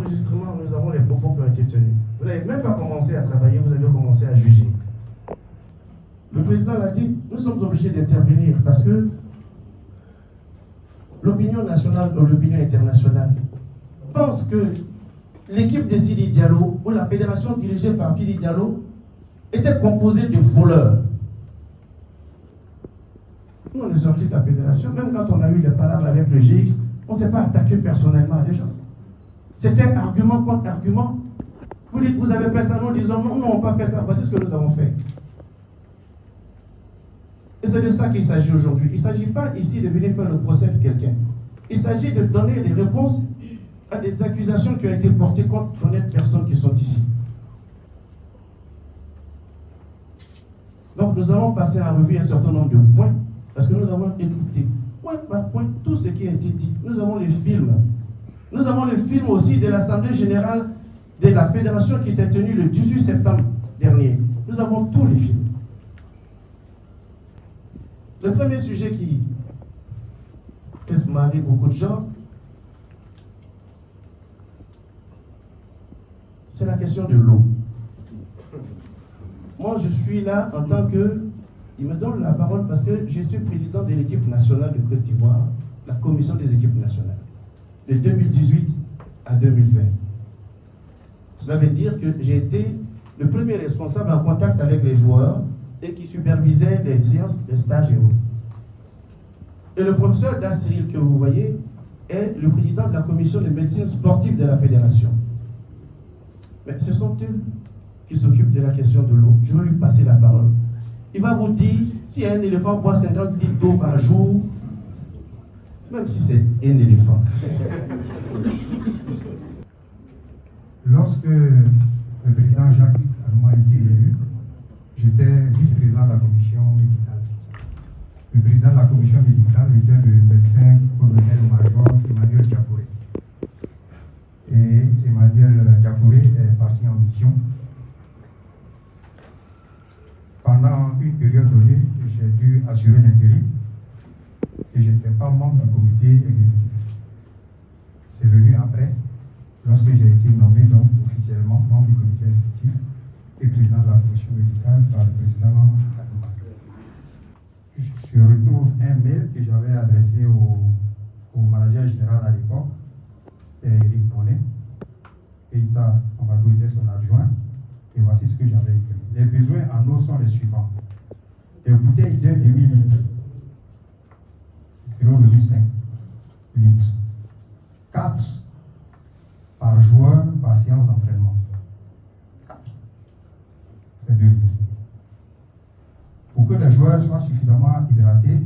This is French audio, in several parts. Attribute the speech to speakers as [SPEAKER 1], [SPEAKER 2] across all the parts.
[SPEAKER 1] l'enregistrement, nous avons les propos qui ont été tenus. Vous n'avez même pas commencé à travailler, vous avez commencé à juger. Le président l'a dit, nous sommes obligés d'intervenir parce que l'opinion nationale ou l'opinion internationale pense que l'équipe de Sidi Diallo ou la fédération dirigée par Sidi Diallo était composée de voleurs. Nous, on est sortis de la fédération, même quand on a eu les palabres avec le GX, on ne s'est pas attaqué personnellement à des gens. C'était argument contre argument. Vous dites, vous avez fait ça, nous disons, non, nous n'avons pas fait ça, voici ce que nous avons fait. Et c'est de ça qu'il s'agit aujourd'hui. Il ne s'agit pas ici de venir faire le procès de quelqu'un. Il s'agit de donner des réponses à des accusations qui ont été portées contre d'honnêtes personnes qui sont ici. Donc nous allons passer en revue un certain nombre de points, parce que nous avons écouté point par point tout ce qui a été dit. Nous avons les films. Nous avons le film aussi de l'Assemblée générale de la Fédération qui s'est tenue le 18 septembre dernier. Nous avons tous les films. Le premier sujet qui marie beaucoup de gens, c'est la question de l'eau. Moi, je suis là en tant que... Il me donne la parole parce que je suis président de l'équipe nationale de Côte d'Ivoire, la commission des équipes nationales, de 2018 à 2020. Cela veut dire que j'ai été le premier responsable en contact avec les joueurs et qui supervisait les séances de stage et autres. Et le professeur Dastril, que vous voyez, est le président de la commission de médecine sportive de la fédération. Mais ce sont eux qui s'occupent de la question de l'eau. Je vais lui passer la parole. Il va vous dire, si un éléphant boit 50 litres d'eau par jour, même si c'est un éléphant.
[SPEAKER 2] Lorsque le président Jacques Anouma a été élu, j'étais vice-président de la commission médicale. Le président de la commission médicale était le médecin colonel-major Emmanuel Diakouré. Et Emmanuel Diakouré est parti en mission. Pendant une période donnée, j'ai dû assurer l'intérim et je n'étais pas membre du comité exécutif. C'est venu après, lorsque j'ai été nommé donc officiellement membre du comité exécutif et président de la commission médicale par le président Anouma. Je retrouve un mail que j'avais adressé au manager général à l'époque, c'était Eric Bonnet, et Amadou était son adjoint, et voici ce que j'avais écrit. Les besoins en eau sont les suivants. Des bouteilles d'un demi-litre, 0,5 litres, 4 par joueur par séance d'entraînement. 4. C'est 2 litres. Pour que les joueurs soient suffisamment hydratés,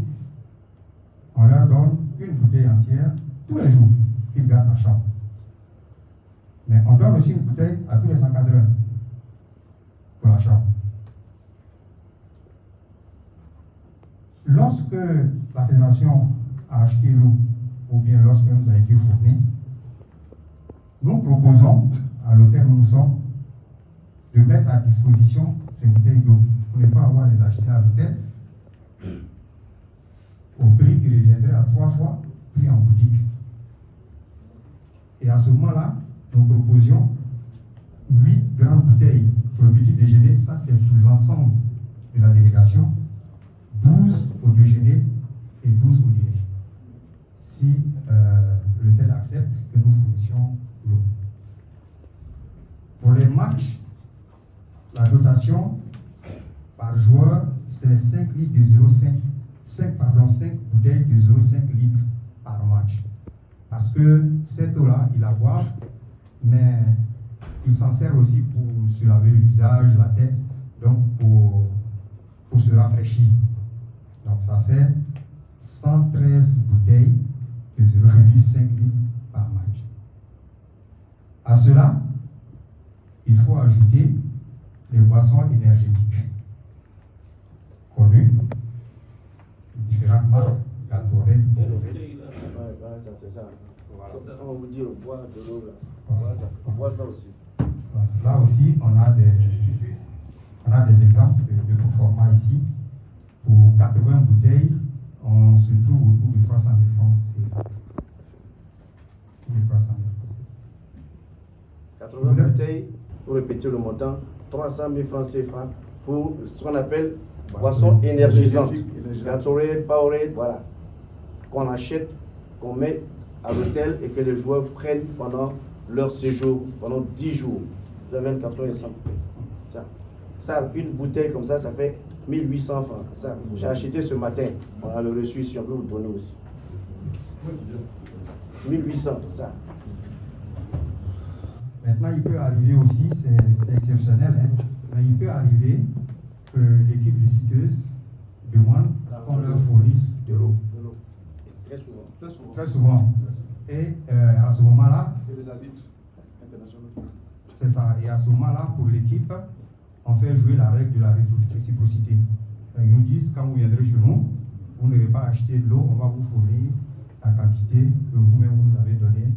[SPEAKER 2] on leur donne une bouteille entière tous les jours qu'ils gardent en chambre. Mais on donne aussi une bouteille à tous les 104 heures pour la chambre. Lorsque la fédération a acheté l'eau, ou bien lorsqu'elle nous a été fournie, nous proposons à l'hôtel où nous sommes de mettre à disposition ces bouteilles d'eau pour ne pas avoir les acheter à l'hôtel au prix qui reviendrait à 3 fois prix en boutique. Et à ce moment-là, nous proposions 8 grandes bouteilles pour le petit déjeuner, ça c'est pour l'ensemble de la délégation, 12 au déjeuner et 12 au dîner. Si l'hôtel accepte que nous fournissions l'eau. Pour les matchs, la dotation par joueur, c'est 5 litres de 0,5, 5 bouteilles de 0,5 litres par match. Parce que cette eau-là, ils la boivent, mais ils s'en servent aussi pour se laver le visage, la tête, donc pour se rafraîchir. Donc ça fait 113 bouteilles de 0,5 litres par match. À cela, il faut ajouter les boissons énergétiques connues, différentes marques, Gatorade.
[SPEAKER 1] C'est ça. On vous dit, on boit de l'eau là. On boit ça aussi.
[SPEAKER 2] Là aussi, on a des exemples de format ici. Pour 80 bouteilles, on se trouve autour de 300 000 francs CFA.
[SPEAKER 1] 80 bouteilles, pour répéter le montant, 300 000 francs CFA pour ce qu'on appelle boisson énergisante. Gatorade, Powerade, voilà. Qu'on achète, qu'on met à l'hôtel et que les joueurs prennent pendant leur séjour, pendant 10 jours. Vous avez 24 heures et 100 bouteilles. Ça, une bouteille comme ça fait 1800 francs. Ça, j'ai acheté ce matin. On a le reçu ici, on peut vous donner aussi. 1800, ça.
[SPEAKER 2] Maintenant, il peut arriver aussi, c'est exceptionnel, hein, mais il peut arriver que l'équipe visiteuse demande qu'on leur fournisse de l'eau.
[SPEAKER 1] Très souvent.
[SPEAKER 2] Très souvent. Et à ce moment-là,
[SPEAKER 3] Et les arbitres internationaux.
[SPEAKER 2] c'est ça. Et à ce moment-là, pour l'équipe, on fait jouer la règle de la réciprocité. Ils nous disent, quand vous viendrez chez nous, vous n'aurez pas acheté de l'eau, on va vous fournir la quantité que vous-même vous nous avez donnée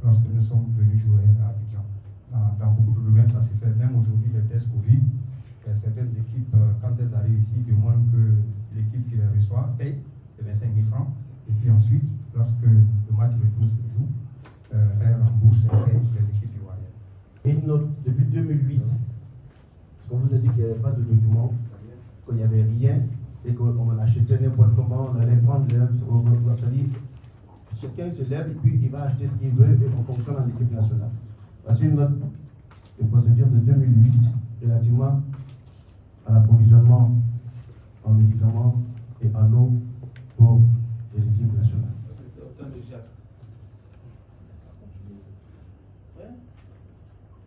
[SPEAKER 2] lorsque nous sommes venus jouer à Abidjan. Dans beaucoup de domaines, ça s'est fait. Même aujourd'hui, les tests Covid, certaines équipes, quand elles arrivent ici, demandent que l'équipe qui les reçoit paye les 25 000 francs. Et puis ensuite, lorsque le match retour se joue, elle rembourse les équipes ivoiriennes.
[SPEAKER 1] Et une note, depuis 2008, parce qu'on vous a dit qu'il n'y avait pas de documents, qu'il n'y avait rien, et qu'on achetait n'importe comment, on allait prendre chacun se lève et puis il va acheter ce qu'il veut et on fonctionne en équipe nationale. Voici une note de procédure de 2008 relativement à l'approvisionnement en médicaments et en eau pour les équipes nationales.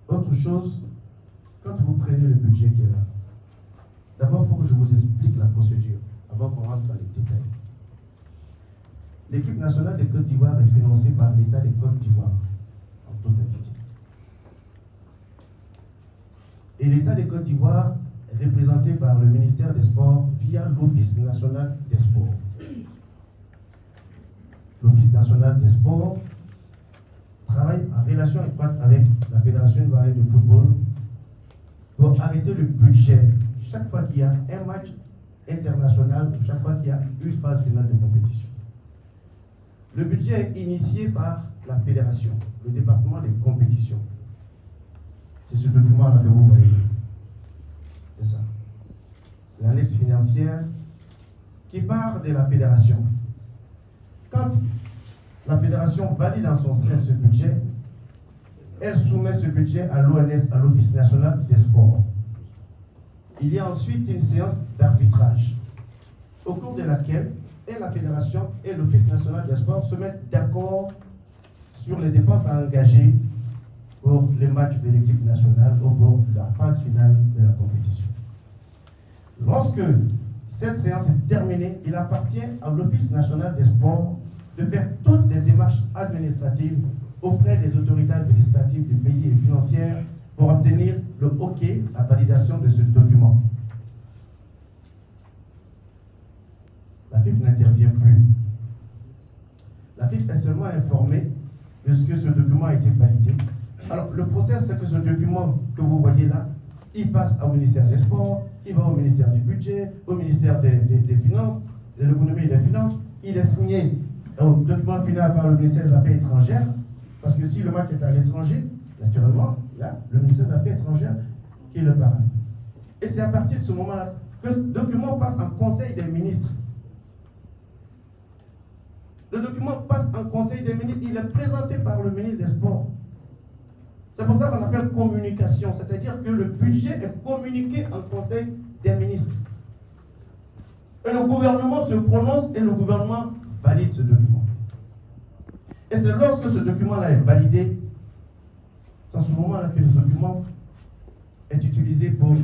[SPEAKER 1] Autre chose, quand vous prenez le budget qui est là, d'abord il faut que je vous explique la procédure avant qu'on rentre dans les détails. L'équipe nationale de Côte d'Ivoire est financée par l'État de Côte d'Ivoire en totalité. Et l'État de Côte d'Ivoire est représenté par le ministère des Sports via l'Office national des sports. L'Office national des sports travaille en relation étroite avec la Fédération ivoirienne de football pour arrêter le budget chaque fois qu'il y a un match international, chaque fois qu'il y a une phase finale de compétition. Le budget est initié par la fédération, le département des compétitions. C'est ce document-là que vous voyez. C'est ça. C'est l'annexe financière qui part de la fédération. Quand la fédération valide en son sein ce budget, elle soumet ce budget à l'ONS, à l'Office national des sports. Il y a ensuite une séance d'arbitrage, au cours de laquelle et la fédération et l'Office national des sports se mettent d'accord sur les dépenses à engager pour les matchs de l'équipe nationale ou pour la phase finale de la compétition. Lorsque cette séance est terminée, il appartient à l'Office national des sports de faire toutes les démarches administratives auprès des autorités administratives du pays et financières pour obtenir le OK, la validation de ce document. La FIF n'intervient plus. La FIF est seulement informée de ce que ce document a été validé. Alors, le process, c'est que ce document que vous voyez là, il passe au ministère des Sports, il va au ministère du Budget, au ministère des Finances, de l'Économie et des Finances. Il est signé au document final par le ministère des Affaires étrangères, parce que si le match est à l'étranger, naturellement, il y a le ministère des Affaires étrangères qui le parle. Et c'est à partir de ce moment-là que le document passe en Conseil des ministres. Le document passe en Conseil des ministres, il est présenté par le ministre des Sports. C'est pour ça qu'on appelle communication, c'est-à-dire que le budget est communiqué en Conseil des ministres. Et le gouvernement se prononce et le gouvernement valide ce document. Et c'est lorsque ce document-là est validé, c'est à ce moment-là que ce document est utilisé pour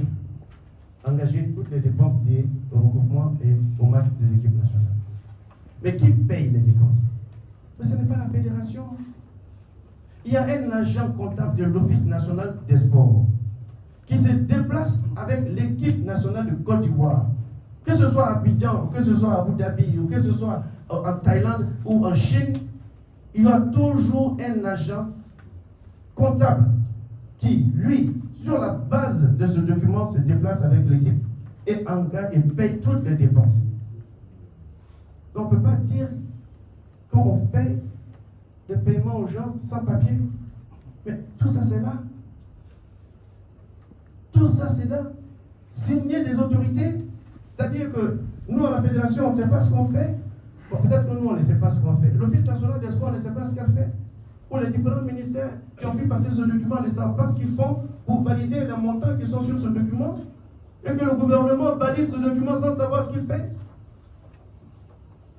[SPEAKER 1] engager toutes les dépenses liées au regroupement et au match de l'équipe nationale. Mais qui paye les dépenses? Mais ce n'est pas la fédération. Il y a un agent comptable de l'Office national des sports qui se déplace avec l'équipe nationale de Côte d'Ivoire. Que ce soit à Abidjan, que ce soit à Abu Dhabi, ou que ce soit en Thaïlande ou en Chine, il y a toujours un agent comptable qui, lui, sur la base de ce document, se déplace avec l'équipe et engage et paye toutes les dépenses. Donc on ne peut pas dire qu'on fait le paiement aux gens sans papier. Mais tout ça, c'est là. Tout ça, c'est là. Signer des autorités. C'est-à-dire que nous, à la fédération, on ne sait pas ce qu'on fait. Bon, peut-être que nous, on ne sait pas ce qu'on fait. L'Office national des sports, on ne sait pas ce qu'elle fait. Ou les différents ministères qui ont pu passer ce document ne savent pas ce qu'ils font pour valider les montants qui sont sur ce document. Et que le gouvernement valide ce document sans savoir ce qu'il fait.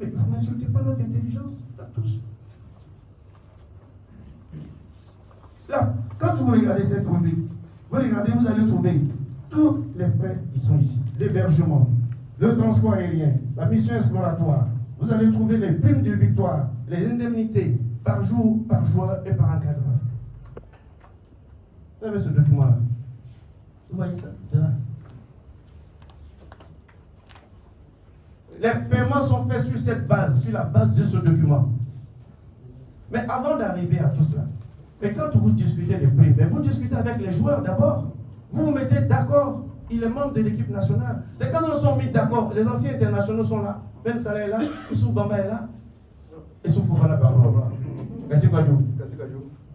[SPEAKER 1] Mais vous n'insultez pas notre intelligence, à tous. Là, quand vous regardez cette rubrique, vous regardez, vous allez trouver tous les frais qui sont ici. L'hébergement, le transport aérien, la mission exploratoire. Vous allez trouver les primes de victoire, les indemnités par jour, par joueur et par encadreur. Vous avez ce document-là. Vous voyez ça? C'est là. Les paiements sont faits sur cette base, sur la base de ce document. Mais avant d'arriver à tout cela, mais quand vous discutez des primes, vous discutez avec les joueurs d'abord. Vous vous mettez d'accord. Il est membre de l'équipe nationale. C'est quand nous sommes mis d'accord, les anciens internationaux sont là. Ben Salah est là, Issou Bamba est là, Issou Fofana, pardon. Merci Kwadjo.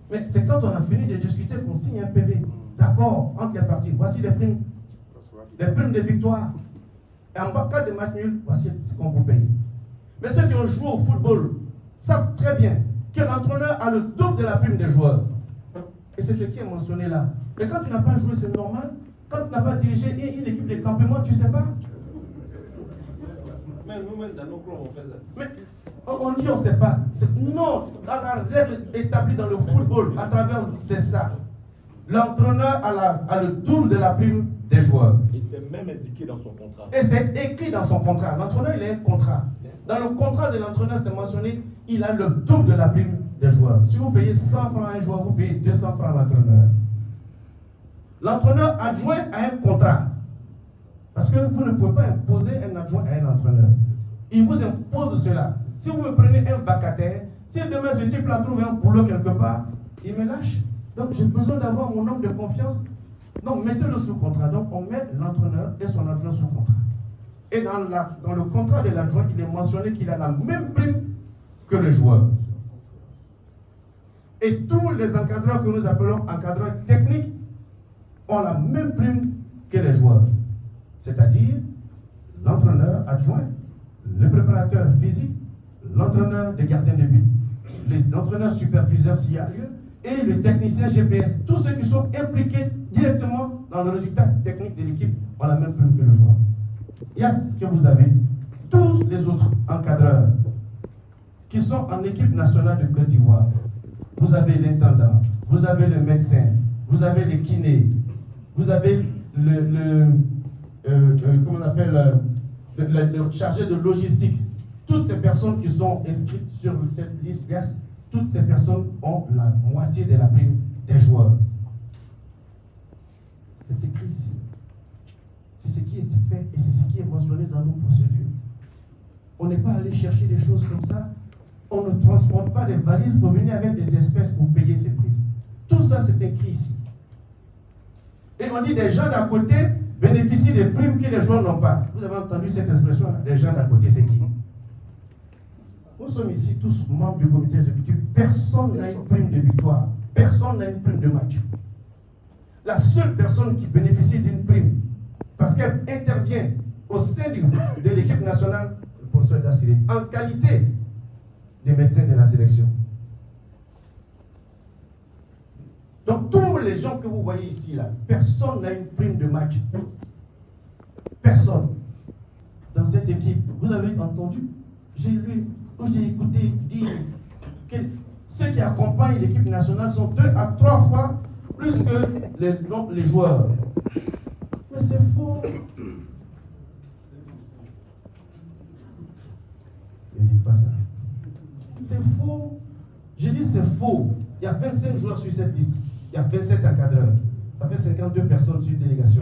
[SPEAKER 1] Mais c'est quand on a fini de discuter qu'on signe un PV. D'accord, entre les parties. Voici les primes. Les primes de victoire. Et en cas de match nul, voici ce qu'on vous paye. Mais ceux qui ont joué au football savent très bien que l'entraîneur a le double de la prime des joueurs. Et c'est ce qui est mentionné là. Mais quand tu n'as pas joué, c'est normal. Quand tu n'as pas dirigé une équipe de campement, tu ne sais pas.
[SPEAKER 4] Mais nous-mêmes, dans nos clubs, on fait ça.
[SPEAKER 1] Mais on dit on ne sait pas. Non, la règle établie dans le football, à travers, c'est ça. L'entraîneur a le double de la prime des joueurs.
[SPEAKER 3] Et c'est même indiqué dans son contrat.
[SPEAKER 1] Et c'est écrit dans son contrat. L'entraîneur, il a un contrat. Dans le contrat de l'entraîneur, c'est mentionné, il a le double de la prime des joueurs. Si vous payez 100 francs à un joueur, vous payez 200 francs à l'entraîneur. L'entraîneur adjoint a un contrat. Parce que vous ne pouvez pas imposer un adjoint à un entraîneur. Il vous impose cela. Si vous me prenez un vacataire, si demain ce type-là trouve un boulot quelque part, il me lâche. Donc j'ai besoin d'avoir mon homme de confiance. Donc mettez-le sous contrat. Donc on met l'entraîneur et son adjoint sous contrat. Et dans le contrat de l'adjoint, il est mentionné qu'il a la même prime que le joueur. Et tous les encadreurs que nous appelons encadreurs techniques ont la même prime que les joueurs. C'est-à-dire l'entraîneur adjoint, le préparateur physique, l'entraîneur des gardiens de but, l'entraîneur superviseur s'il y a lieu, et le technicien GPS. Tous ceux qui sont impliqués directement dans le résultat technique de l'équipe ont la même prime que le joueur. Il y a ce que vous avez. Tous les autres encadreurs qui sont en équipe nationale de Côte d'Ivoire, vous avez l'intendant, vous avez le médecin, vous avez les kinés, vous avez comment on appelle, le chargé de logistique. Toutes ces personnes qui sont inscrites sur cette liste GAS, toutes ces personnes ont la moitié de la prime des joueurs. C'est écrit ici. C'est ce qui est fait et c'est ce qui est mentionné dans nos procédures. On n'est pas allé chercher des choses comme ça. On ne transporte pas des valises pour venir avec des espèces pour payer ces primes. Tout ça, c'est écrit ici. Et on dit des gens d'à côté bénéficient des primes que les joueurs n'ont pas. Vous avez entendu cette expression-là? Les gens d'à côté, c'est qui? Nous sommes ici tous membres du comité exécutif. Personne n'a une prime de victoire. Personne n'a une prime de match. La seule personne qui bénéficie d'une prime, parce qu'elle intervient au sein de l'équipe nationale, le professeur Dassiré, en qualité de médecin de la sélection. Donc tous les gens que vous voyez ici, là, personne n'a une prime de match. Personne. Dans cette équipe, vous avez entendu, j'ai lu, ou j'ai écouté dire que ceux qui accompagnent l'équipe nationale sont 2 à 3 fois plus que les joueurs. Mais c'est faux. Ne dites pas ça. C'est faux. Je dis c'est faux. Il y a 25 joueurs sur cette liste. Il y a 27 encadreurs. Ça fait 52 personnes sur une délégation.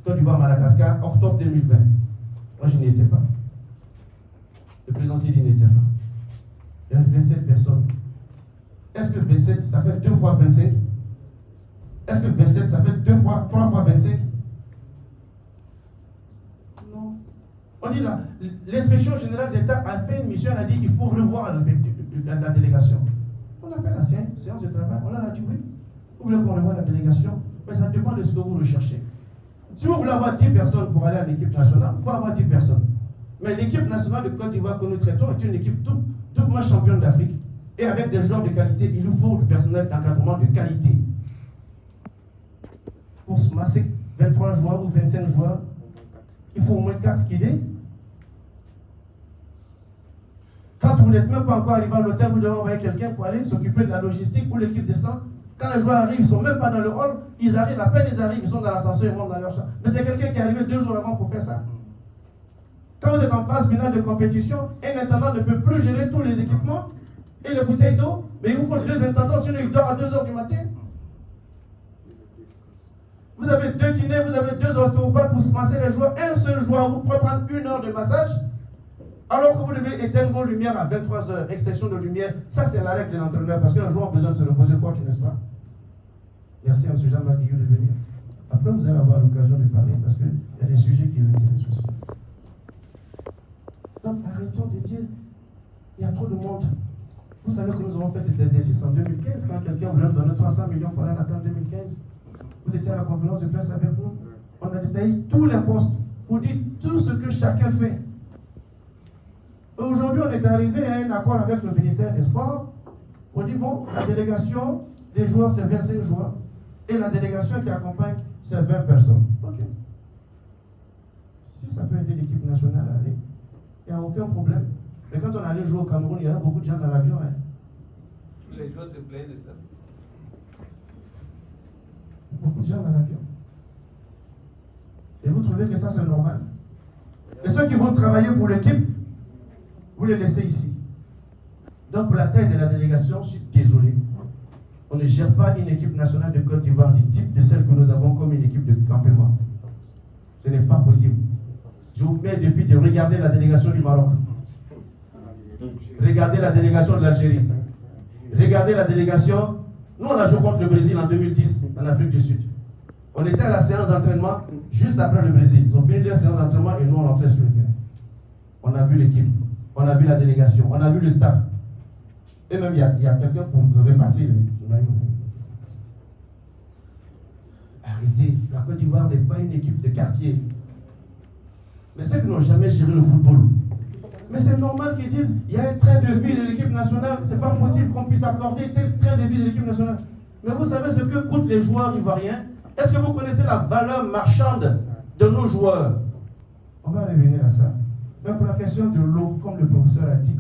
[SPEAKER 1] Côte d'Ivoire, Madagascar, octobre 2020. Moi, je n'y étais pas. Le président Sidi n'était pas. Il y a 27 personnes. Est-ce que 27, ça fait 2 fois 25? Est-ce que 27, ça fait 3 fois 25? Non. On dit là, l'inspection générale d'État a fait une mission, elle a dit il faut revoir la délégation. On a fait la séance de travail, on leur a dit oui. Vous voulez qu'on revoie la délégation? Mais ça dépend de ce que vous recherchez. Si vous voulez avoir 10 personnes pour aller à l'équipe nationale, vous pouvez avoir 10 personnes. Mais l'équipe nationale de Côte d'Ivoire que nous traitons est une équipe doublement championne d'Afrique. Et avec des joueurs de qualité, il nous faut du personnel d'encadrement de qualité. Pour se masser 23 joueurs ou 25 joueurs, il faut au moins 4 guidés. Quand vous n'êtes même pas encore arrivé à l'hôtel, vous devez envoyer quelqu'un pour aller s'occuper de la logistique où l'équipe descend. Quand les joueurs arrivent, ils ne sont même pas dans le hall, ils arrivent, à peine ils arrivent, ils sont dans l'ascenseur, ils montent dans leur chambre. Mais c'est quelqu'un qui est arrivé 2 jours avant pour faire ça. Quand vous êtes en phase finale de compétition, un intendant ne peut plus gérer tous les équipements et les bouteilles d'eau, mais il vous faut 2 intendants, sinon ils dorment à 2 h du matin. Vous avez 2 kinés, vous avez 2 ostéopathes pour se masser les joueurs. Un seul joueur, vous pouvez prendre 1 heure de massage, alors que vous devez éteindre vos lumières à 23 h, extinction de lumière. Ça, c'est la règle de l'entraîneur, parce que les joueurs ont besoin de se reposer fort, n'est-ce pas? Merci à M. Jean-Marc Guillou de venir. Après, vous allez avoir l'occasion de parler, parce qu'il y a des sujets qui l'intéressent aussi. Donc, arrêtons de dire, il y a trop de monde. Vous savez que nous avons fait cet exercice en 2015, quand quelqu'un voulait nous donner 300 millions pour aller à la CAN 2015. Vous étiez à la conférence de presse avec nous. On a détaillé tous les postes pour dire tout ce que chacun fait. Aujourd'hui, on est arrivé à un accord avec le ministère des Sports pour dire, bon, la délégation des joueurs, c'est 25 joueurs. Et la délégation qui accompagne, c'est 20 personnes. Ok. Si ça peut aider l'équipe nationale à aller, il n'y a aucun problème. Mais quand on allait jouer au Cameroun, il y avait beaucoup de gens dans l'avion. Hein.
[SPEAKER 4] Les joueurs se plaignent de ça.
[SPEAKER 1] Beaucoup de gens dans l'avion. Et vous trouvez que ça c'est normal? Et ceux qui vont travailler pour l'équipe, vous les laissez ici. Donc pour la taille de la délégation, je suis désolé. On ne gère pas une équipe nationale de Côte d'Ivoire du type de celle que nous avons comme une équipe de campement. Ce n'est pas possible. Je vous mets le défi de regarder la délégation du Maroc. Regardez la délégation de l'Algérie. Regardez la délégation. Nous, on a joué contre le Brésil en 2010 en Afrique du Sud. On était à la séance d'entraînement juste après le Brésil. Ils ont fini leur séance d'entraînement et nous, on rentrait sur le terrain. On a vu l'équipe, on a vu la délégation, on a vu le staff. Et même, il y a quelqu'un pour repasser le maillot. Arrêtez. La Côte d'Ivoire n'est pas une équipe de quartier. Mais ceux qui n'ont jamais géré le football. Mais c'est normal qu'ils disent, il y a un train de vie de l'équipe nationale, c'est pas possible qu'on puisse accorder tel train de vie de l'équipe nationale. Mais vous savez ce que coûtent les joueurs ivoiriens? Est-ce que vous connaissez la valeur marchande de nos joueurs? On va revenir à ça. Mais pour la question de l'eau, comme le professeur a dit,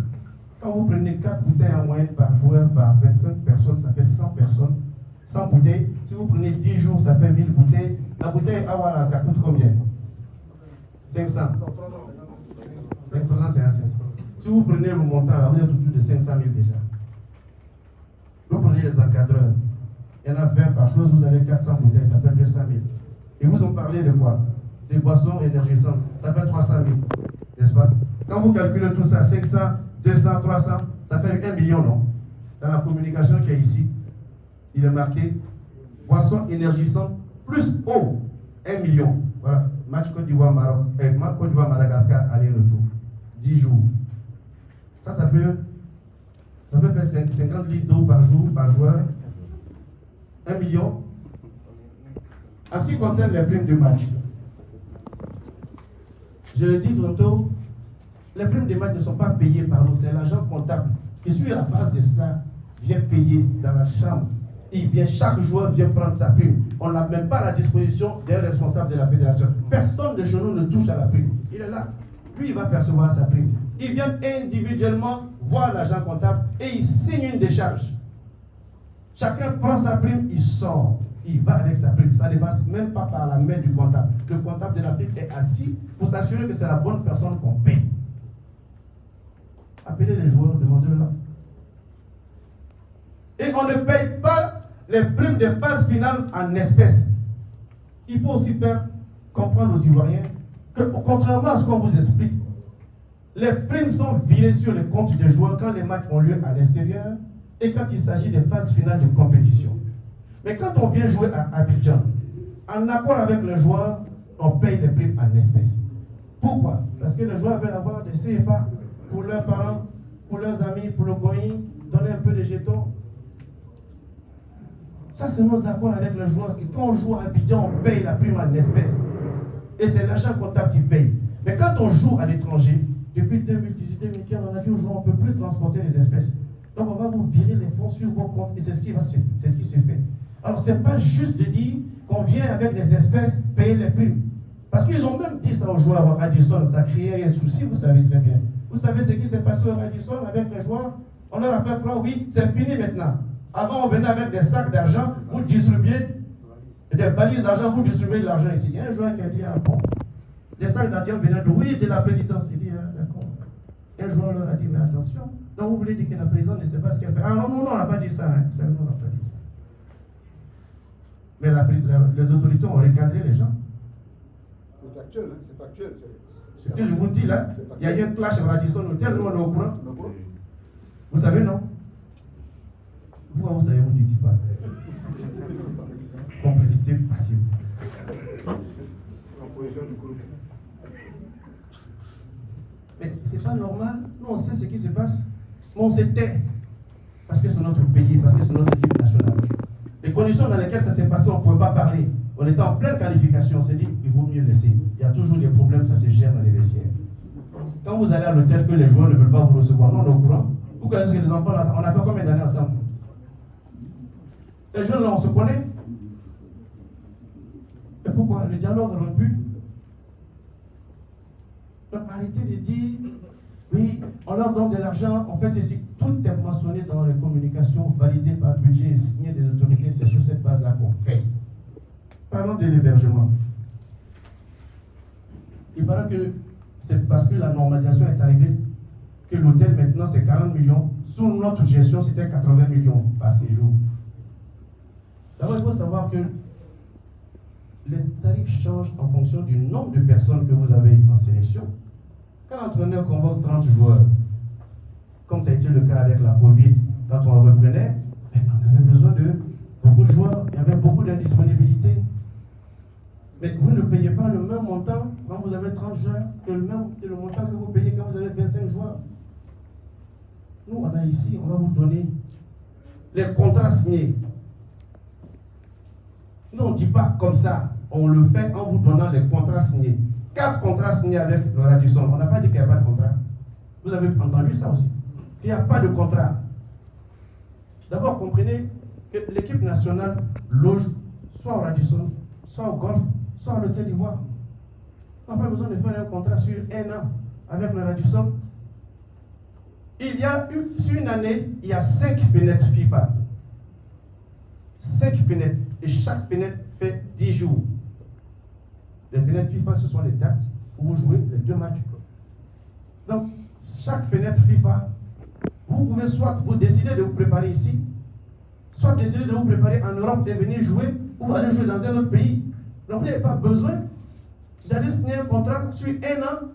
[SPEAKER 1] quand vous prenez 4 bouteilles en moyenne par joueur, par 25 personnes, ça fait 100 personnes. 100 bouteilles. Si vous prenez 10 jours, ça fait 1000 bouteilles. La bouteille Awara, ça coûte combien? 500. 500, c'est à 500. Si vous prenez le montant, là, vous êtes autour de 500 000 déjà. Vous prenez les encadreurs. Il y en a 20 par chose, vous avez 400 bouteilles, ça fait 200 000. Et vous ont parlé de quoi? Des boissons énergisantes, ça fait 300 000. N'est-ce pas? Quand vous calculez tout ça, 500, 200, 300, ça fait 1 million, non? Dans la communication qui est ici, il est marqué boissons énergisantes plus eau, 1 million. Voilà, match Côte d'Ivoire-Maroc, match Côte d'Ivoire-Madagascar, aller-retour. 10 jours. Ça peut faire 50 litres d'eau par jour, par joueur. 1 million. En ce qui concerne les primes de match, je le dis tantôt, les primes de match ne sont pas payées par nous, c'est l'agent comptable qui, sur la base de cela, vient payer dans la chambre. Chaque joueur vient prendre sa prime. On n'a même pas à la disposition des responsables de la fédération. Personne de chez nous ne touche à la prime. Il est là. Lui, il va percevoir sa prime. Il vient individuellement voir l'agent comptable et il signe une décharge. Chacun prend sa prime, il sort. Il va avec sa prime. Ça ne passe même pas par la main du comptable. Le comptable de la prime est assis pour s'assurer que c'est la bonne personne qu'on paye. Appelez les joueurs, demandez-leur. Et on ne paye pas les primes de phase finale en espèces. Il faut aussi faire comprendre aux Ivoiriens que, contrairement à ce qu'on vous explique, les primes sont virées sur les comptes des joueurs quand les matchs ont lieu à l'extérieur et quand il s'agit des phases finales de compétition. Mais quand on vient jouer à Abidjan, en accord avec les joueurs, on paye les primes en espèces. Pourquoi? Parce que les joueurs veulent avoir des CFA pour leurs parents, pour leurs amis, pour le going, donner un peu de jetons. Ça, c'est nos accords avec les joueurs. Que quand on joue à Abidjan, on paye la prime en espèces. Et c'est l'agent comptable qui paye. Mais quand on joue à l'étranger, depuis 2018-2015, on a dit aux gens, on ne peut plus transporter les espèces. Donc on va vous virer les fonds sur vos comptes et c'est ce qui se fait. Alors ce n'est pas juste de dire qu'on vient avec les espèces payer les primes. Parce qu'ils ont même dit ça aux joueurs à Radisson, ça créait un souci, vous savez très bien. Vous savez ce qui s'est passé au Radisson avec les joueurs? On leur a fait croire, oui, c'est fini maintenant. Avant, on venait avec des sacs d'argent, vous distribuez des valises d'argent, vous distribuez de l'argent ici. Il y a un joueur qui a dit, ah bon, des sacs d'argent venaient de la présidence. Il dit, ah, d'accord. Un joueur leur a dit, mais attention, donc vous voulez dire que la présidente ne sait pas ce qu'elle fait. Ah non, on n'a pas dit ça. Hein. On n'a pas dit ça. Mais les autorités ont recadré les gens.
[SPEAKER 3] C'est factuel, hein? C'est factuel.
[SPEAKER 1] Ce que je vous dis là, il y a eu un clash à Radisson Hotel, nous on est au courant. Vous savez, non? Pourquoi vous savez, vous ne dites pas? Complicité passive.
[SPEAKER 3] En position du groupe.
[SPEAKER 1] Mais c'est pas normal. Nous, on sait ce qui se passe. Mais on se tait. Parce que c'est notre pays, parce que c'est notre équipe nationale. Les conditions dans lesquelles ça s'est passé, on ne pouvait pas parler. On était en pleine qualification. On s'est dit, il vaut mieux laisser. Il y a toujours des problèmes, ça se gère dans les vestiaires. Quand vous allez à l'hôtel, que les joueurs ne veulent pas vous recevoir, nous, on est au courant. Vous connaissez que les enfants, là, on a fait combien d'années ensemble? Les jeunes, là, on se connaît. Et pourquoi? Le dialogue rompu. Donc arrêtez de dire, oui, on leur donne de l'argent, on fait ceci. Tout est mentionné dans les communications validées par budget et signées des autorités. C'est sur cette base-là qu'on paye. Parlons de l'hébergement. Il paraît que c'est parce que la normalisation est arrivée que l'hôtel maintenant c'est 40 millions. Sous notre gestion, c'était 80 millions par séjour. D'abord, il faut savoir que les tarifs changent en fonction du nombre de personnes que vous avez en sélection. Quand l'entraîneur convoque 30 joueurs, comme ça a été le cas avec la Covid, quand on reprenait, on avait besoin de beaucoup de joueurs, il y avait beaucoup d'indisponibilité. Mais vous ne payez pas le même montant quand vous avez 30 joueurs que le montant que vous payez quand vous avez 25 joueurs. Nous, on a ici, on va vous donner les contrats signés. Nous, on ne dit pas comme ça. On le fait en vous donnant les contrats signés. 4 contrats signés avec le Radisson. On n'a pas dit qu'il n'y a pas de contrat. Vous avez entendu ça aussi. Il n'y a pas de contrat. D'abord, comprenez que l'équipe nationale loge soit au Radisson, soit au Golf, soit à l'Hôtel d'Ivoire. On n'a pas besoin de faire un contrat sur 1 an avec le Radisson. Il y a eu, sur une année, il y a 5 fenêtres FIFA. 5 fenêtres. Et chaque fenêtre fait 10 jours. Les fenêtres FIFA, ce sont les dates où vous jouez les 2 matchs. Donc, chaque fenêtre FIFA, vous pouvez soit vous décider de vous préparer ici, soit décider de vous préparer en Europe et venir jouer, ou aller jouer dans un autre pays. Donc, vous n'avez pas besoin d'aller signer un contrat sur 1 an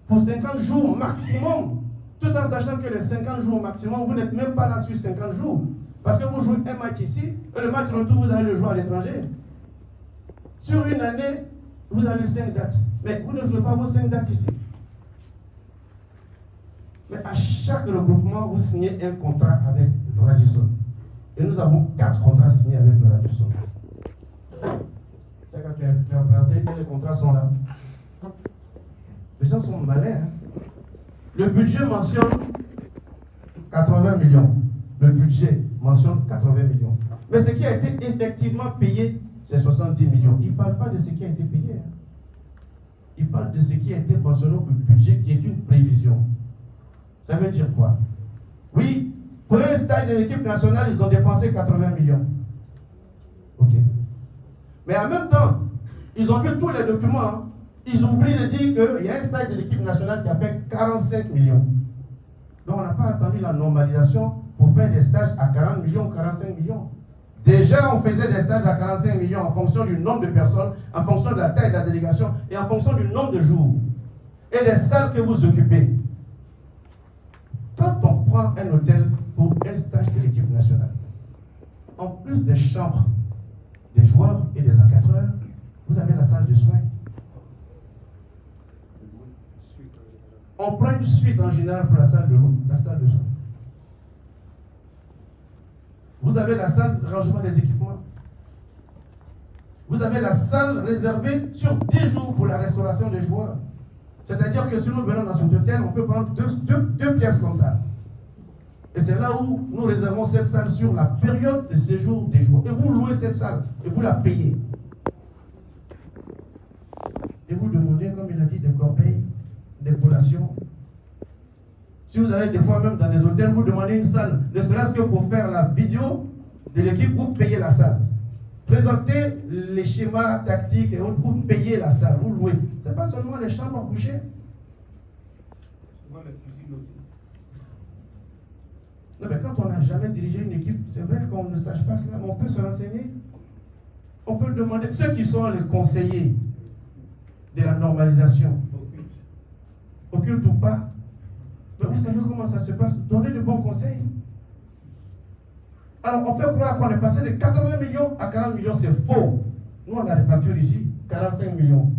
[SPEAKER 1] pour 50 jours maximum, tout en sachant que les 50 jours maximum, vous n'êtes même pas là sur 50 jours. Parce que vous jouez un match ici, et le match retour, vous allez le jouer à l'étranger. Sur une année, vous avez 5 dates. Mais vous ne jouez pas vos 5 dates ici. Mais à chaque regroupement, vous signez un contrat avec le Radisson. Et nous avons 4 contrats signés avec le Radisson. C'est quand tu as présenté, les contrats sont là. Les gens sont malins. Hein? Le budget mentionne 80 millions. Le budget mentionne 80 millions. Mais ce qui a été effectivement payé, c'est 70 millions. Il ne parle pas de ce qui a été payé. Hein. Il parle de ce qui a été mentionné au budget, qui est une prévision. Ça veut dire quoi? Oui, pour un stage de l'équipe nationale, ils ont dépensé 80 millions. Ok. Mais en même temps, ils ont vu tous les documents. Hein. Ils oublient de dire qu'il y a un stage de l'équipe nationale qui a fait 45 millions. Donc on n'a pas attendu la normalisation pour faire des stages à 40 millions, 45 millions. Déjà, on faisait des stages à 45 millions en fonction du nombre de personnes, en fonction de la taille de la délégation et en fonction du nombre de jours. Et des salles que vous occupez. Quand on prend un hôtel pour un stage de l'équipe nationale, en plus des chambres des joueurs et des encadreurs, vous avez la salle de soins. On prend une suite en général pour la salle de soins. Vous avez la salle de rangement des équipements. Vous Vous avez la salle réservée sur 10 jours pour la restauration des joueurs. C'est-à-dire que si nous venons dans cet hôtel, on peut prendre deux pièces comme ça. Et c'est là où nous réservons cette salle sur la période de séjour des joueurs. Et vous louez cette salle et vous la payez. Et vous demandez, comme il a dit, des corbeilles, des collations. Si vous avez des fois même dans des hôtels, vous demandez une salle, ne serait-ce que pour faire la vidéo de l'équipe, vous payez la salle. Présentez les schémas tactiques et autres, vous payez la salle, vous louez. Ce n'est pas seulement les chambres à coucher.
[SPEAKER 4] Souvent les cuisines aussi.
[SPEAKER 1] Non, mais quand on n'a jamais dirigé une équipe, c'est vrai qu'on ne sache pas cela, mais on peut se renseigner. On peut demander, ceux qui sont les conseillers de la normalisation, occulte ou pas, mais vous savez comment ça se passe, donnez de bons conseils. Alors on fait croire qu'on est passé de 80 millions à 40 millions, c'est faux. Nous on a des factures ici, 45 millions.